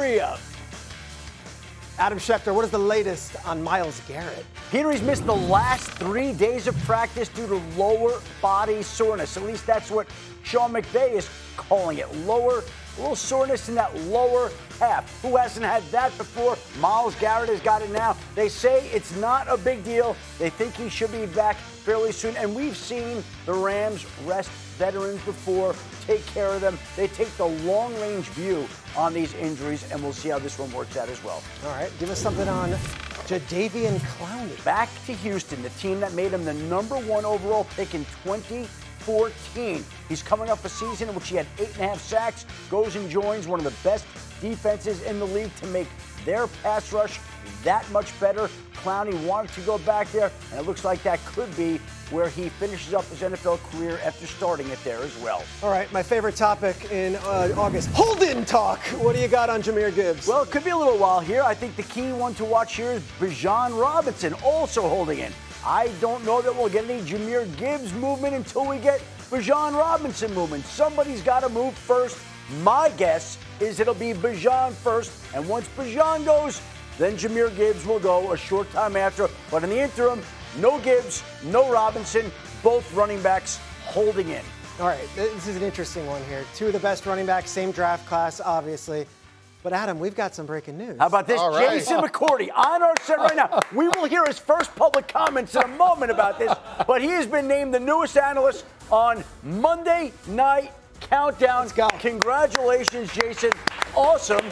3 of. Adam Schefter, what is the latest on Myles Garrett? Peter, he's missed the last 3 days of practice due to lower body soreness. At least that's what Sean McVay is calling it. A little soreness in that lower half. Who hasn't had that before? Myles Garrett has got it now. They say it's not a big deal. They think he should be back fairly soon. And we've seen the Rams rest veterans before, take care of them. They take the long-range view on these injuries, and we'll see how this one works out as well. All right, give us something on Jadeveon Clowney. Back to Houston, the team that made him the #1 overall pick in 2014. He's coming off a season in which he had 8.5 sacks, goes and joins one of the best defenses in the league to make their pass rush that much better. Clowney wanted to go back there, and it looks like that could be where he finishes up his NFL career after starting it there as well. All right, my favorite topic in August, hold-in talk. What do you got on Jahmyr Gibbs? Well, it could be a little while here. I think the key one to watch here is Bijan Robinson also holding in. I don't know that we'll get any Jahmyr Gibbs movement until we get Bijan Robinson movement. Somebody's got to move first. My guess is it'll be Bijan first, and once Bijan goes, then Jahmyr Gibbs will go a short time after. But in the interim, no Gibbs, no Robinson, both running backs holding in. All right, this is an interesting one here. 2 of the best running backs, same draft class, obviously. But Adam, we've got some breaking news. How about this? Right. Jason McCourty on our set right now. We will hear his first public comments in a moment about this, but he has been named the newest analyst on Monday Night Countdown. Let's go. Congratulations, Jason. Awesome.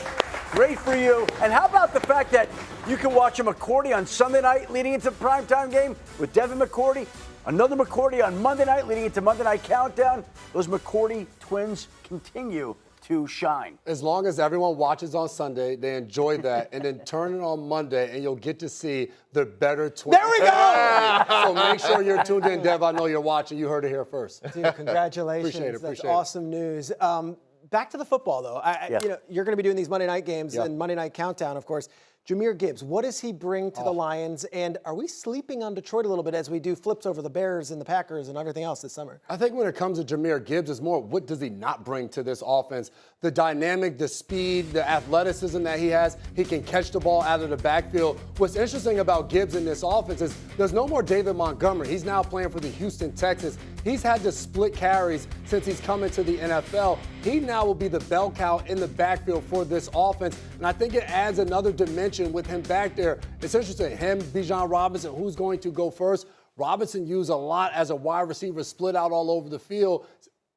Great for you. And how about the fact that you can watch a McCourty on Sunday night leading into the primetime game with Devin McCourty, another McCourty on Monday night leading into Monday Night Countdown. Those McCourty twins continue to shine. As long as everyone watches on Sunday, they enjoy that, and then turn it on Monday, and you'll get to see the better twins. There we go! So make sure you're tuned in, Dev. I know you're watching. You heard it here first. Dude, congratulations. Appreciate it. That's awesome news. Back to the football, though. You know, you're going to be doing these Monday night games and Monday Night Countdown, of course. Jahmyr Gibbs, what does he bring to the Lions? And are we sleeping on Detroit a little bit as we do flips over the Bears and the Packers and everything else this summer? I think when it comes to Jahmyr Gibbs, it's more what does he not bring to this offense? The dynamic, the speed, the athleticism that he has. He can catch the ball out of the backfield. What's interesting about Gibbs in this offense is there's no more David Montgomery. He's now playing for the Houston Texans. He's had to split carries since he's come into the NFL. He now will be the bell cow in the backfield for this offense. And I think it adds another dimension with him back there. It's interesting. Him, Bijan Robinson, who's going to go first? Robinson used a lot as a wide receiver, split out all over the field.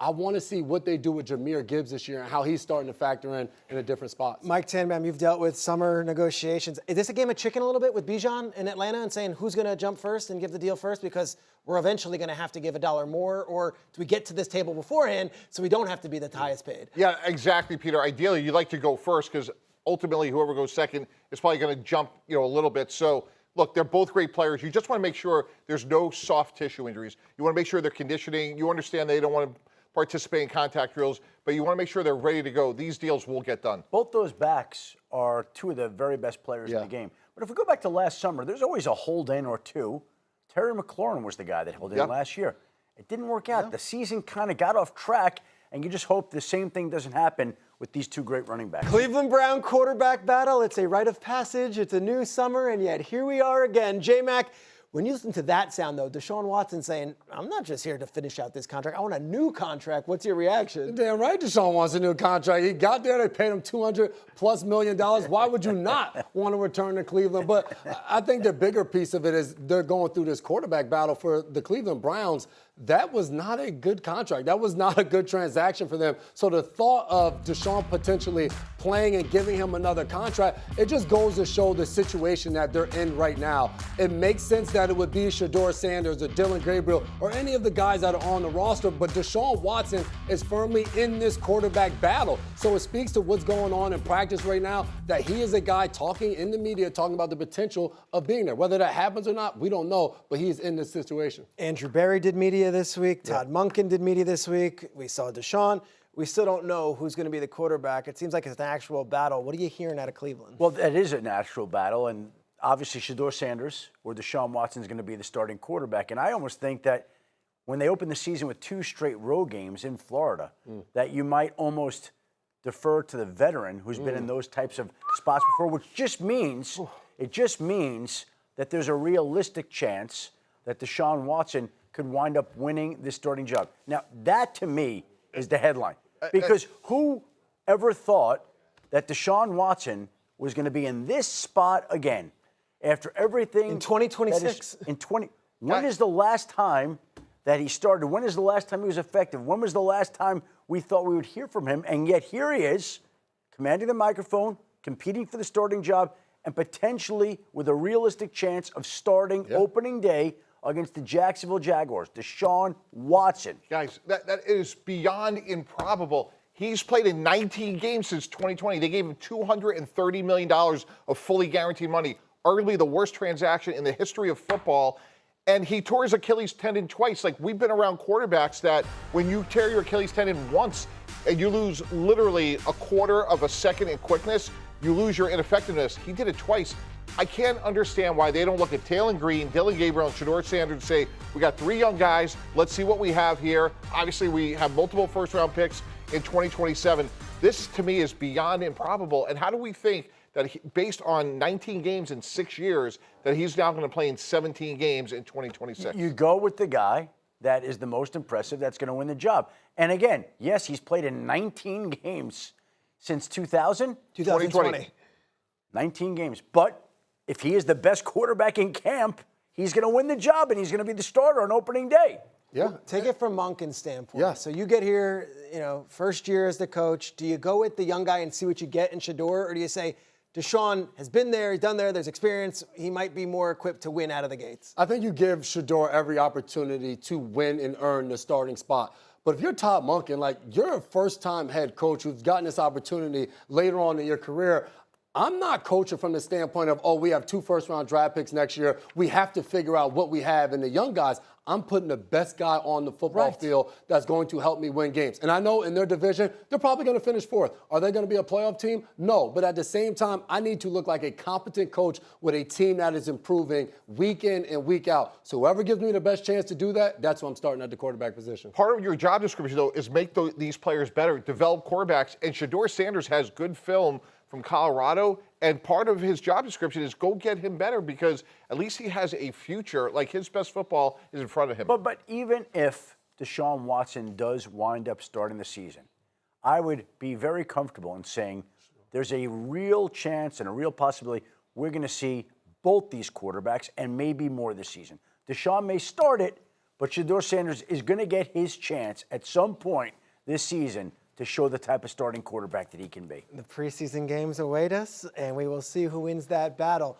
I want to see what they do with Jahmyr Gibbs this year and how he's starting to factor in a different spot. Mike Tanbaum, you've dealt with summer negotiations. Is this a game of chicken a little bit with Bijan in Atlanta and saying who's going to jump first and give the deal first because we're eventually going to have to give $1 more, or do we get to this table beforehand so we don't have to be the highest paid? Yeah, exactly, Peter. Ideally, you'd like to go first because ultimately whoever goes second is probably going to jump, a little bit. So, look, they're both great players. You just want to make sure there's no soft tissue injuries. You want to make sure they're conditioning. You understand they don't want to participate in contact drills, but you want to make sure they're ready to go. These deals will get done. Both those backs are 2 of the very best players in the game. But if we go back to last summer, there's always a hold in or 2. Terry McLaurin was the guy that held in last year. It didn't work out. The season kind of got off track, and you just hope the same thing doesn't happen with these 2 great running backs. Cleveland Brown quarterback battle. It's a rite of passage. It's a new summer, and yet here we are again. J-Mac, when you listen to that sound, though, Deshaun Watson saying, I'm not just here to finish out this contract. I want a new contract. What's your reaction? Damn right Deshaun wants a new contract. He got there. They paid him $200+ million. Why would you not want to return to Cleveland? But I think the bigger piece of it is they're going through this quarterback battle for the Cleveland Browns. That was not a good contract. That was not a good transaction for them. So the thought of Deshaun potentially playing and giving him another contract, it just goes to show the situation that they're in right now. It makes sense that it would be Shedeur Sanders or Dylan Gabriel or any of the guys that are on the roster, but Deshaun Watson is firmly in this quarterback battle. So it speaks to what's going on in practice right now, that he is a guy talking in the media, talking about the potential of being there. Whether that happens or not, we don't know, but he's in this situation. Andrew Berry did media this week. Todd Monken did media this week. We saw Deshaun. We still don't know who's going to be the quarterback. It seems like it's an actual battle. What are you hearing out of Cleveland? Well, it is an actual battle, and obviously Shedeur Sanders or Deshaun Watson is going to be the starting quarterback. And I almost think that when they open the season with 2 straight road games in Florida, that you might almost defer to the veteran who's been in those types of spots before, which just means that there's a realistic chance that Deshaun Watson could wind up winning this starting job. Now, that to me is the headline. Because who ever thought that Deshaun Watson was going to be in this spot again after everything? In 2026. When is the last time that he started? When is the last time he was effective? When was the last time we thought we would hear from him? And yet here he is, commanding the microphone, competing for the starting job, and potentially with a realistic chance of starting opening day against the Jacksonville Jaguars. Deshaun Watson. Guys, that is beyond improbable. He's played in 19 games since 2020. They gave him $230 million of fully guaranteed money, arguably the worst transaction in the history of football. And he tore his Achilles tendon twice. Like, we've been around quarterbacks that when you tear your Achilles tendon once and you lose literally a quarter of a second in quickness, you lose your ineffectiveness. He did it twice. I can't understand why they don't look at Taylor Green, Dylan Gabriel, and Shedeur Sanders and say, we got 3 young guys. Let's see what we have here. Obviously, we have multiple first-round picks in 2027. This, to me, is beyond improbable. And how do we think that based on 19 games in 6 years, that he's now going to play in 17 games in 2026? You go with the guy that is the most impressive, that's going to win the job. And again, yes, he's played in 19 games since 2020. 19 games. But if he is the best quarterback in camp, he's going to win the job and he's going to be the starter on opening day. Yeah. Take it from Monken's standpoint. Yeah. So you get here, first year as the coach. Do you go with the young guy and see what you get in Shedeur, or do you say, Deshaun has been there, he's done there, there's experience, he might be more equipped to win out of the gates? I think you give Shedeur every opportunity to win and earn the starting spot. But if you're Todd Monken, you're a first-time head coach who's gotten this opportunity later on in your career, I'm not coaching from the standpoint of, we have 2 first-round draft picks next year. We have to figure out what we have in the young guys. I'm putting the best guy on the football field that's going to help me win games. And I know in their division, they're probably going to finish 4th. Are they going to be a playoff team? No. But at the same time, I need to look like a competent coach with a team that is improving week in and week out. So whoever gives me the best chance to do that, that's who I'm starting at the quarterback position. Part of your job description, though, is make these players better, develop quarterbacks. And Shedeur Sanders has good film from Colorado, and part of his job description is go get him better because at least he has a future. Like, his best football is in front of him. But even if Deshaun Watson does wind up starting the season, I would be very comfortable in saying there's a real chance and a real possibility we're going to see both these quarterbacks and maybe more this season. Deshaun may start it, but Shedeur Sanders is going to get his chance at some point this season to show the type of starting quarterback that he can be. The preseason games await us, and we will see who wins that battle.